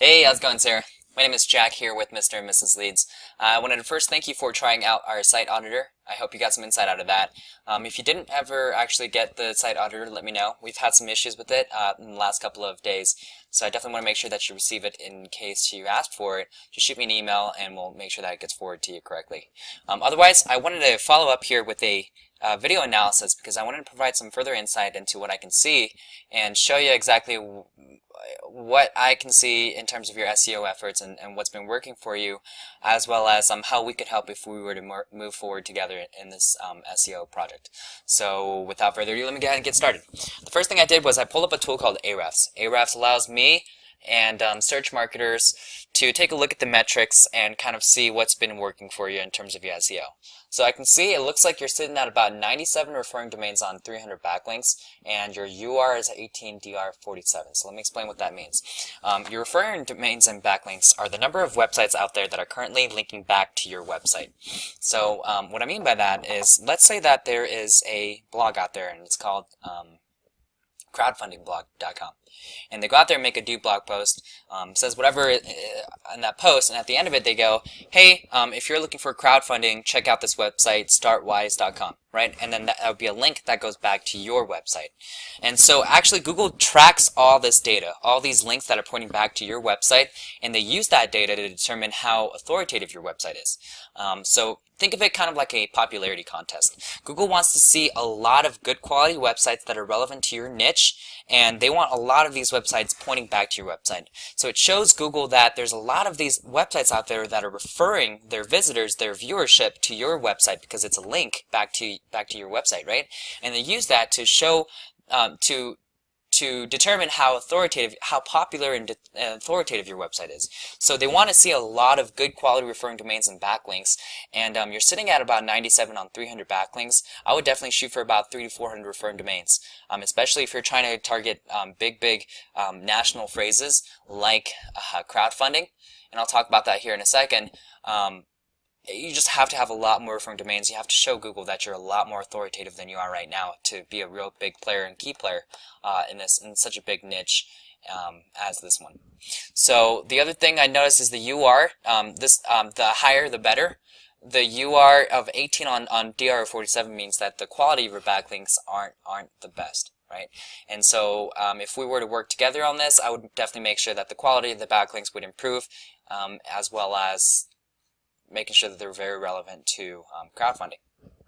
Hey, how's it going, Sarah? My name is Jack here with Mr. and Mrs. Leeds. I wanted to first thank you for trying out our site auditor. I hope you got some insight out of that. If you didn't ever actually get the site auditor, let me know. We've had some issues with it in the last couple of days, so I definitely want to make sure that you receive it in case you asked for it. Just shoot me an email and we'll make sure that it gets forwarded to you correctly. Otherwise, I wanted to follow up here with a video analysis because I wanted to provide some further insight into what I can see and show you exactly what I can see in terms of your SEO efforts and what's been working for you, as well as how we could help if we were to move forward together in this SEO project. So without further ado, let me go ahead and get started. The first thing I did was I pulled up a tool called Ahrefs. Ahrefs allows me and search marketers to take a look at the metrics and kind of see what's been working for you in terms of your SEO. So I can see it looks like you're sitting at about 97 referring domains on 300 backlinks, and your UR is 18 DR47. So let me explain what that means. Your referring domains and backlinks are the number of websites out there that are currently linking back to your website. So what I mean by that is, let's say that there is a blog out there and it's called crowdfundingblog.com, and they go out there and make a new blog post, says whatever in that post, and at the end of it they go, hey, if you're looking for crowdfunding, check out this website, startwise.com, right? And then that would be a link that goes back to your website. And so actually Google tracks all this data, all these links that are pointing back to your website, and they use that data to determine how authoritative your website is. So think of it kind of like a popularity contest. Google wants to see a lot of good quality websites that are relevant to your niche, and they want a lot of these websites pointing back to your website. So it shows Google that there's a lot of these websites out there that are referring their visitors, their viewership to your website because it's a link back to your website, right? And they use that to show to determine how authoritative, how popular and authoritative your website is. So they want to see a lot of good quality referring domains and backlinks, and you're sitting at about 97 on 300 backlinks. I would definitely shoot for about 300 to 400 referring domains, especially if you're trying to target big national phrases like crowdfunding, and I'll talk about that here in a second. You just have to have a lot more referring domains. You have to show Google that you're a lot more authoritative than you are right now to be a real big player and key player in such a big niche as this one. So the other thing I noticed is the UR. The higher the better. The UR of 18 on DR47 means that the quality of your backlinks aren't the best, right? And so if we were to work together on this, I would definitely make sure that the quality of the backlinks would improve, as well as making sure that they're very relevant to crowdfunding,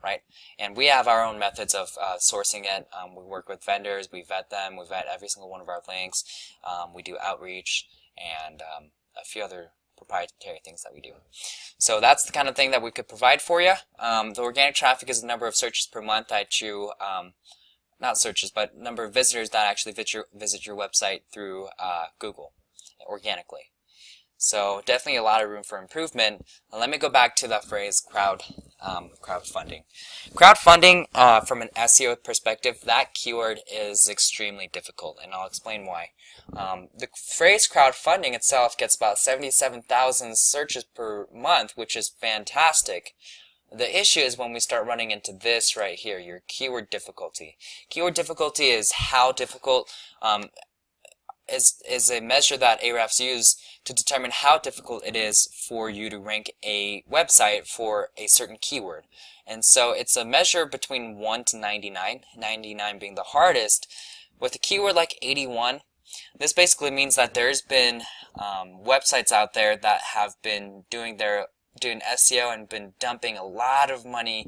right? And we have our own methods of sourcing it. We work with vendors, we vet them, we vet every single one of our links, we do outreach, and a few other proprietary things that we do. So that's the kind of thing that we could provide for you. The organic traffic is the number of searches per month that you, not searches, but number of visitors that actually visit your website through Google organically. So definitely a lot of room for improvement. Now let me go back to that phrase crowdfunding. Crowdfunding, from an SEO perspective, that keyword is extremely difficult, and I'll explain why. The phrase crowdfunding itself gets about 77,000 searches per month, which is fantastic. The issue is when we start running into this right here, your keyword difficulty. Keyword difficulty is how difficult is a measure that Ahrefs use to determine how difficult it is for you to rank a website for a certain keyword. And so it's a measure between 1 to 99, 99 being the hardest. With a keyword like 81, this basically means that there's been websites out there that have been doing SEO and been dumping a lot of money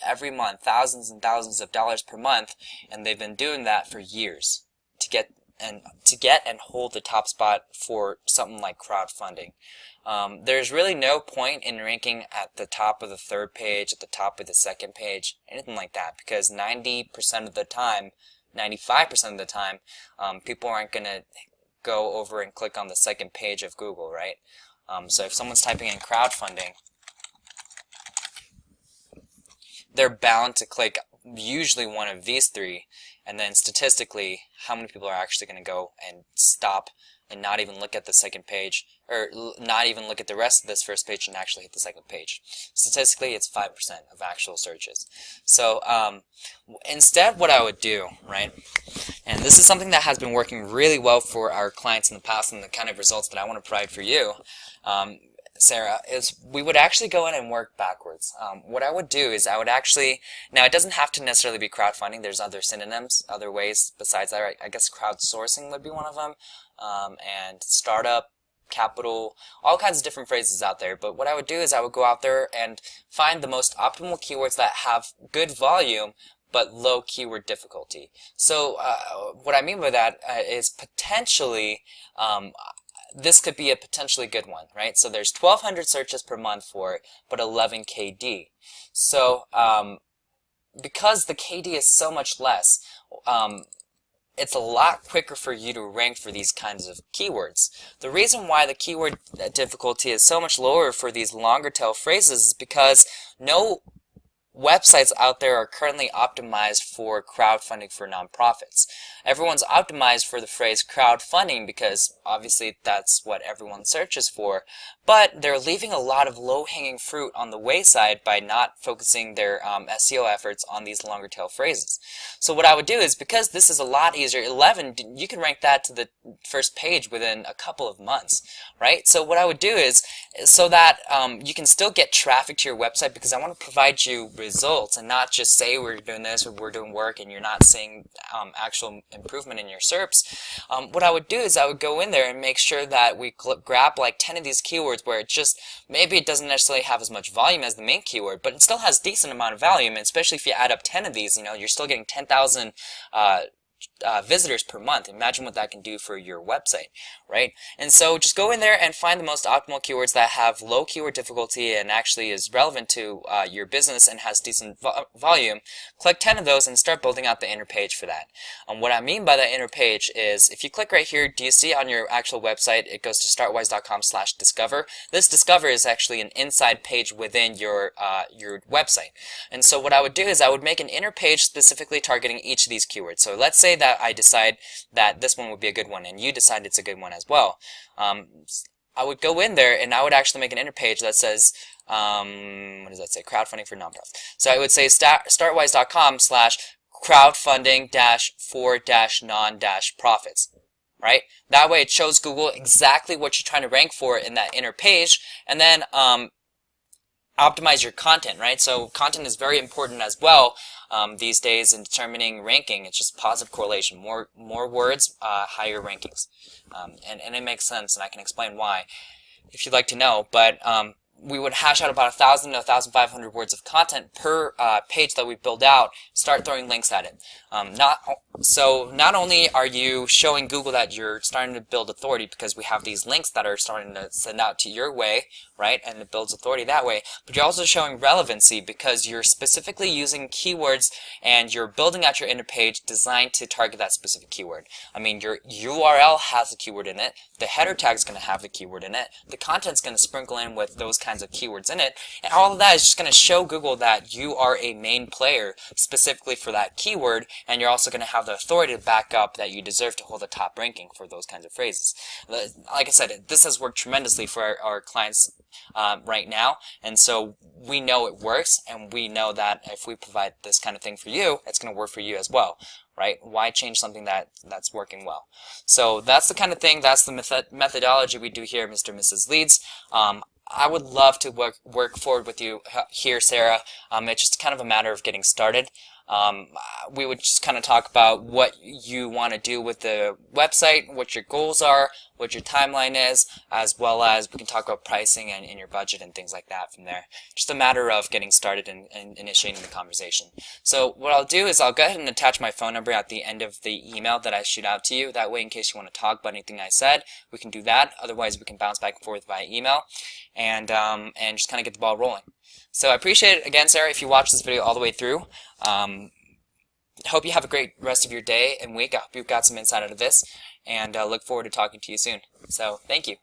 every month, thousands and thousands of dollars per month, and they've been doing that for years to get and hold the top spot for something like crowdfunding. There's really no point in ranking at the top of the third page, at the top of the second page, anything like that, because 90% of the time, 95% of the time, people aren't going to go over and click on the second page of Google, right? So if someone's typing in crowdfunding, they're bound to click usually one of these three, and then statistically, how many people are actually going to go and stop and not even look at the second page, or not even look at the rest of this first page and actually hit the second page. Statistically, it's 5% of actual searches. So instead, what I would do, right, and this is something that has been working really well for our clients in the past and the kind of results that I want to provide for you, Sarah, is we would actually go in and work backwards. What I would do is I would actually, now it doesn't have to necessarily be crowdfunding, there's other synonyms, other ways besides that, right? I guess crowdsourcing would be one of them, and startup, capital, all kinds of different phrases out there. But what I would do is I would go out there and find the most optimal keywords that have good volume but low keyword difficulty. So what I mean by that is potentially this could be a potentially good one, right? So there's 1,200 searches per month for it, but 11 KD. So because the KD is so much less, it's a lot quicker for you to rank for these kinds of keywords. The reason why the keyword difficulty is so much lower for these longer tail phrases is because no websites out there are currently optimized for crowdfunding for nonprofits. Everyone's optimized for the phrase crowdfunding because obviously that's what everyone searches for, but they're leaving a lot of low-hanging fruit on the wayside by not focusing their SEO efforts on these longer tail phrases. So what I would do is, because this is a lot easier, 11, you can rank that to the first page within a couple of months, right? So what I would do is, so that you can still get traffic to your website, because I want to provide you results and not just say we're doing this or we're doing work and you're not seeing actual improvement in your SERPs. What I would do is I would go in there and make sure that we grab like 10 of these keywords where it just, maybe it doesn't necessarily have as much volume as the main keyword, but it still has decent amount of volume, and especially if you add up 10 of these, you know, you're still getting 10,000 visitors per month. Imagine what that can do for your website, right? And so just go in there and find the most optimal keywords that have low keyword difficulty and actually is relevant to your business and has decent volume. Click 10 of those and start building out the inner page for that. What I mean by that inner page is, if you click right here, do you see on your actual website, it goes to startwise.com/discover. This discover is actually an inside page within your website. And so what I would do is I would make an inner page specifically targeting each of these keywords. So let's say that I decide that this one would be a good one and you decide it's a good one as well. I would go in there and I would actually make an inner page that says, what does that say? Crowdfunding for nonprofits. So I would say startwise.com/crowdfunding-for-non-profits. Right? That way it shows Google exactly what you're trying to rank for in that inner page, and then optimize your content, right? So content is very important as well these days in determining ranking. It's just positive correlation. More words, higher rankings. And it makes sense, and I can explain why if you'd like to know. But we would hash out about 1,000 to 1,500 words of content per page that we build out, start throwing links at it. So not only are you showing Google that you're starting to build authority because we have these links that are starting to send out to your way, right, and it builds authority that way, but you're also showing relevancy because you're specifically using keywords and you're building out your inner page designed to target that specific keyword. I mean, your URL has a keyword in it, the header tag is going to have the keyword in it, the content's going to sprinkle in with those kinds of keywords in it, and all of that is just going to show Google that you are a main player specifically for that keyword, and you're also going to have the authority to back up that you deserve to hold a top ranking for those kinds of phrases. Like I said, this has worked tremendously for our clients right now, and so we know it works, and we know that if we provide this kind of thing for you, it's going to work for you as well. Right? Why change something that's working well? So that's the kind of thing, that's the methodology we do here, Mr. and Mrs. Leads. I would love to work forward with you here, Sarah. It's just kind of a matter of getting started. We would just kind of talk about what you want to do with the website, what your goals are, what your timeline is, as well as we can talk about pricing and your budget and things like that from there. Just a matter of getting started and initiating the conversation. So what I'll do is I'll go ahead and attach my phone number at the end of the email that I shoot out to you. That way, in case you want to talk about anything I said, we can do that. Otherwise, we can bounce back and forth via email and just kind of get the ball rolling. So I appreciate it again, Sarah, if you watched this video all the way through. Hope you have a great rest of your day and week. I hope you've got some insight out of this, and look forward to talking to you soon. So thank you.